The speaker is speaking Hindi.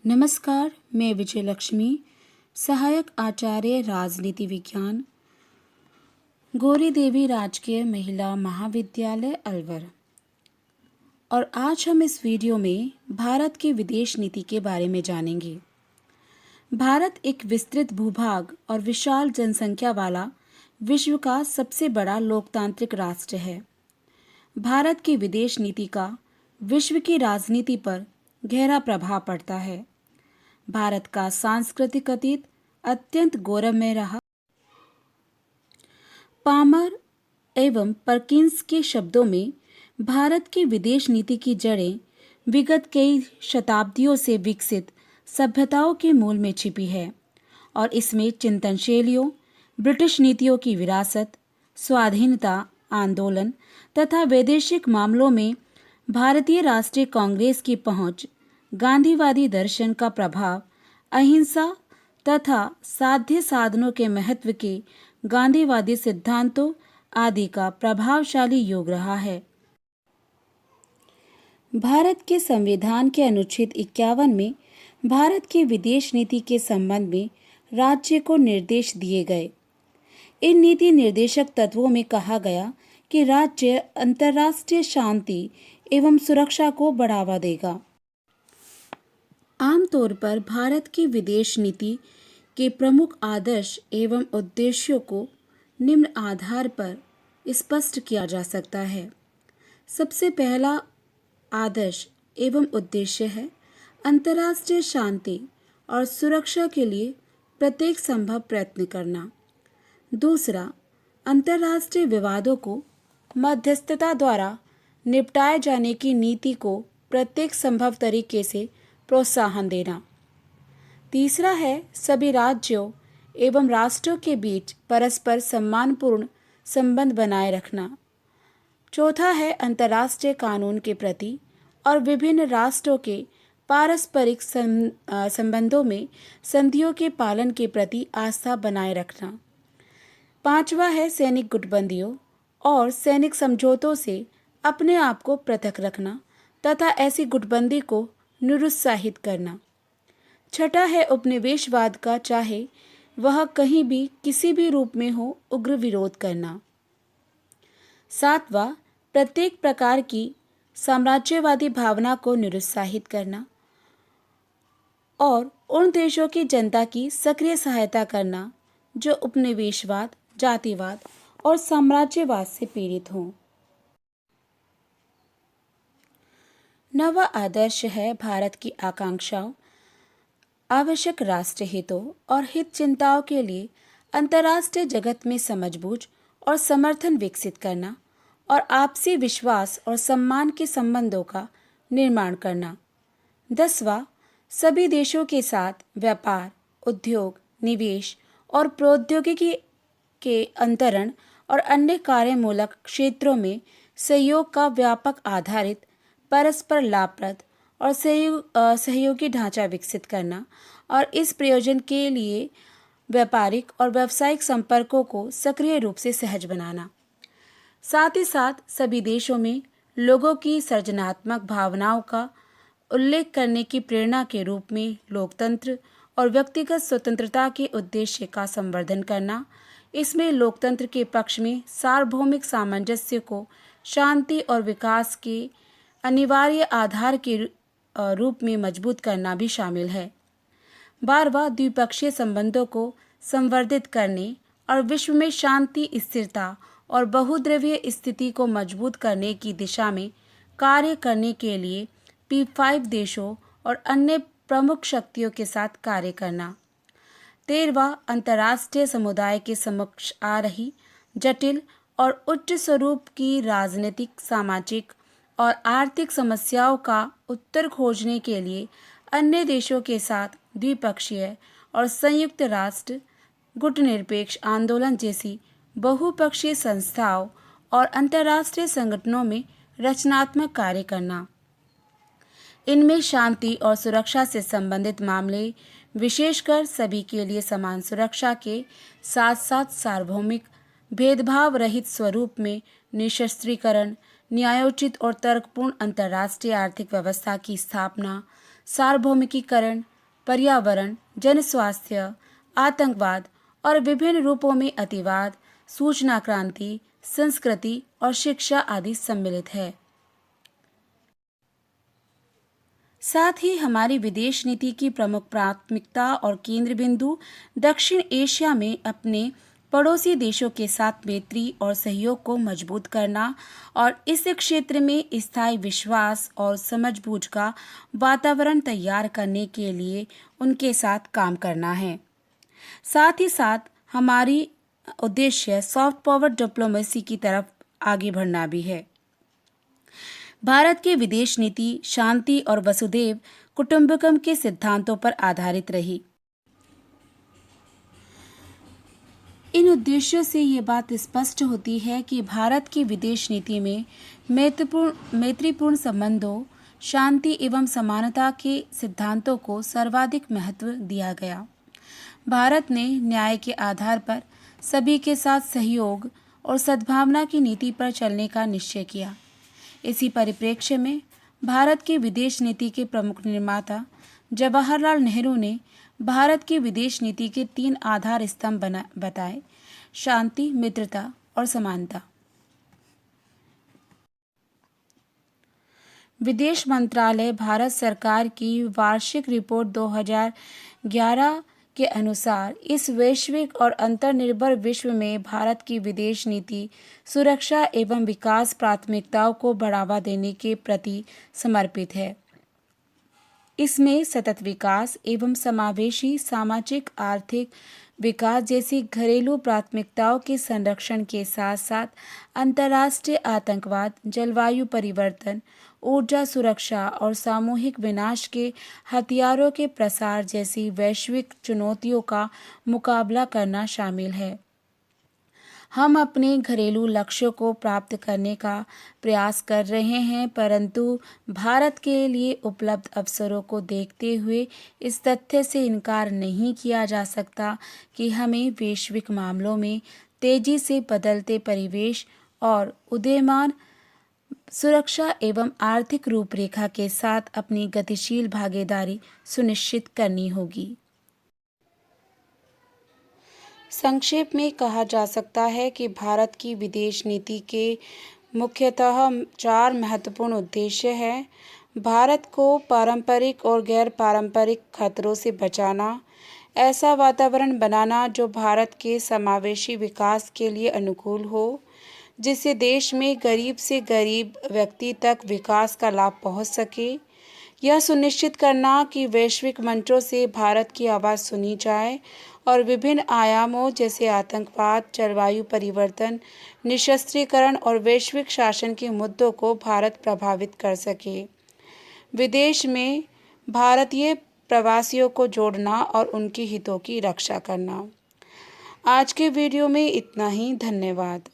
नमस्कार, मैं विजय लक्ष्मी, सहायक आचार्य राजनीति विज्ञान, गौरी देवी राजकीय महिला महाविद्यालय अलवर। और आज हम इस वीडियो में भारत की विदेश नीति के बारे में जानेंगे। भारत एक विस्तृत भूभाग और विशाल जनसंख्या वाला विश्व का सबसे बड़ा लोकतांत्रिक राष्ट्र है। भारत की विदेश नीति का विश्व की राजनीति पर गहरा प्रभाव पड़ता है। भारत का सांस्कृतिक अतीत अत्यंत गौरवमय रहा। पामर एवं परकिंस के शब्दों में भारत की विदेश नीति की जड़ें विगत कई शताब्दियों से विकसित सभ्यताओं के मूल में छिपी है और इसमें चिंतन शैलियों, ब्रिटिश नीतियों की विरासत, स्वाधीनता आंदोलन तथा वैदेशिक मामलों में भारतीय राष्ट्रीय कांग्रेस की पहुंच, गांधीवादी दर्शन का प्रभाव, अहिंसा तथा साध्य साधनों के महत्व के गांधीवादी सिद्धांतों आदि का प्रभावशाली योग रहा है। भारत के संविधान के अनुच्छेद 51 में भारत की विदेश नीति के संबंध में राज्य को निर्देश दिए गए। इन नीति निर्देशक तत्वों में कहा गया कि राज्य अंतर्राष्ट्रीय शांति एवं सुरक्षा को बढ़ावा देगा। आमतौर पर भारत की विदेश नीति के प्रमुख आदर्श एवं उद्देश्यों को निम्न आधार पर स्पष्ट किया जा सकता है। सबसे पहला आदर्श एवं उद्देश्य है अंतर्राष्ट्रीय शांति और सुरक्षा के लिए प्रत्येक संभव प्रयत्न करना। दूसरा, अंतर्राष्ट्रीय विवादों को मध्यस्थता द्वारा निपटाए जाने की नीति को प्रत्येक संभव तरीके से प्रोत्साहन देना। तीसरा है सभी राज्यों एवं राष्ट्रों के बीच परस्पर सम्मानपूर्ण संबंध बनाए रखना। चौथा है अंतर्राष्ट्रीय कानून के प्रति और विभिन्न राष्ट्रों के पारस्परिक संबंधों में संधियों के पालन के प्रति आस्था बनाए रखना। पांचवा है सैनिक गुटबंदियों और सैनिक समझौतों से अपने आप को पृथक रखना तथा ऐसी गुटबंदी को निरुत्साहित करना। छठा है उपनिवेशवाद का चाहे वह कहीं भी किसी भी रूप में हो उग्र विरोध करना। सातवां, प्रत्येक प्रकार की साम्राज्यवादी भावना को निरुत्साहित करना और उन देशों की जनता की सक्रिय सहायता करना जो उपनिवेशवाद, जातिवाद और साम्राज्यवाद से पीड़ित हों। नवा आदर्श है भारत की आकांक्षाओं, आवश्यक राष्ट्र हितों और हित चिंताओं के लिए अंतर्राष्ट्रीय जगत में समझबूझ और समर्थन विकसित करना और आपसी विश्वास और सम्मान के संबंधों का निर्माण करना। 10वां, सभी देशों के साथ व्यापार, उद्योग, निवेश और प्रौद्योगिकी के अंतरण और अन्य कार्यमूलक क्षेत्रों में सहयोग का व्यापक आधारित परस्पर लाभप्रद और सहयोगी ढांचा विकसित करना और इस प्रयोजन के लिए व्यापारिक और व्यावसायिक संपर्कों को सक्रिय रूप से सहज बनाना। साथ ही साथ सभी देशों में लोगों की सृजनात्मक भावनाओं का उल्लेख करने की प्रेरणा के रूप में लोकतंत्र और व्यक्तिगत स्वतंत्रता के उद्देश्य का संवर्धन करना। इसमें लोकतंत्र के पक्ष में सार्वभौमिक सामंजस्य को शांति और विकास के अनिवार्य आधार के रूप में मजबूत करना भी शामिल है। 12वां, द्विपक्षीय संबंधों को संवर्धित करने और विश्व में शांति, स्थिरता और बहुद्रव्य स्थिति को मजबूत करने की दिशा में कार्य करने के लिए P5 देशों और अन्य प्रमुख शक्तियों के साथ कार्य करना। 13वां, अंतर्राष्ट्रीय समुदाय के समक्ष आ रही जटिल और उच्च स्वरूप की राजनीतिक, सामाजिक और आर्थिक समस्याओं का उत्तर खोजने के लिए अन्य देशों के साथ द्विपक्षीय और संयुक्त राष्ट्र, गुटनिरपेक्ष आंदोलन जैसी बहुपक्षीय संस्थाओं और अंतर्राष्ट्रीय संगठनों में रचनात्मक कार्य करना। इनमें शांति और सुरक्षा से संबंधित मामले, विशेषकर सभी के लिए समान सुरक्षा के साथ साथ सार्वभौमिक भेदभाव रहित स्वरूप में निशस्त्रीकरण, न्यायोचित और तर्कपूर्ण अंतर्राष्ट्रीय आर्थिक व्यवस्था की स्थापना, सार्वभौमिकीकरण, पर्यावरण, जन स्वास्थ्य, आतंकवाद और विभिन्न रूपों में अतिवाद, सूचना क्रांति, संस्कृति और शिक्षा आदि सम्मिलित है। साथ ही हमारी विदेश नीति की प्रमुख प्राथमिकता और केंद्र बिंदु दक्षिण एशिया में अपने पड़ोसी देशों के साथ मैत्री और सहयोग को मजबूत करना और इस क्षेत्र में स्थायी विश्वास और समझबूझ का वातावरण तैयार करने के लिए उनके साथ काम करना है। साथ ही साथ हमारी उद्देश्य सॉफ्ट पावर डिप्लोमेसी की तरफ आगे बढ़ना भी है। भारत की विदेश नीति शांति और वसुधैव कुटुंबकम के सिद्धांतों पर आधारित रही। इन उद्देश्यों से ये बात स्पष्ट होती है कि भारत की विदेश नीति में मैत्रीपूर्ण संबंधों, शांति एवं समानता के सिद्धांतों को सर्वाधिक महत्व दिया गया। भारत ने न्याय के आधार पर सभी के साथ सहयोग और सद्भावना की नीति पर चलने का निश्चय किया। इसी परिप्रेक्ष्य में भारत की विदेश नीति के प्रमुख निर्माता जवाहरलाल नेहरू ने भारत की विदेश नीति के 3 आधार स्तंभ बताए: शांति, मित्रता और समानता। विदेश मंत्रालय भारत सरकार की वार्षिक रिपोर्ट 2011 के अनुसार इस वैश्विक और अंतर्निर्भर विश्व में भारत की विदेश नीति सुरक्षा एवं विकास प्राथमिकताओं को बढ़ावा देने के प्रति समर्पित है। इसमें सतत विकास एवं समावेशी सामाजिक आर्थिक विकास जैसी घरेलू प्राथमिकताओं के संरक्षण के साथ साथ अंतर्राष्ट्रीय आतंकवाद, जलवायु परिवर्तन, ऊर्जा सुरक्षा और सामूहिक विनाश के हथियारों के प्रसार जैसी वैश्विक चुनौतियों का मुकाबला करना शामिल है। हम अपने घरेलू लक्ष्यों को प्राप्त करने का प्रयास कर रहे हैं, परंतु भारत के लिए उपलब्ध अवसरों को देखते हुए इस तथ्य से इनकार नहीं किया जा सकता कि हमें वैश्विक मामलों में तेजी से बदलते परिवेश और उदीयमान सुरक्षा एवं आर्थिक रूपरेखा के साथ अपनी गतिशील भागीदारी सुनिश्चित करनी होगी। संक्षेप में कहा जा सकता है कि भारत की विदेश नीति के मुख्यतः 4 महत्वपूर्ण उद्देश्य हैं। भारत को पारंपरिक और गैर पारंपरिक खतरों से बचाना, ऐसा वातावरण बनाना जो भारत के समावेशी विकास के लिए अनुकूल हो, जिससे देश में गरीब से गरीब व्यक्ति तक विकास का लाभ पहुंच सके। यह सुनिश्चित करना कि वैश्विक मंचों से भारत की आवाज़ सुनी जाए और विभिन्न आयामों जैसे आतंकवाद, जलवायु परिवर्तन, निशस्त्रीकरण और वैश्विक शासन के मुद्दों को भारत प्रभावित कर सके। विदेश में भारतीय प्रवासियों को जोड़ना और उनके हितों की रक्षा करना। आज के वीडियो में इतना ही। धन्यवाद।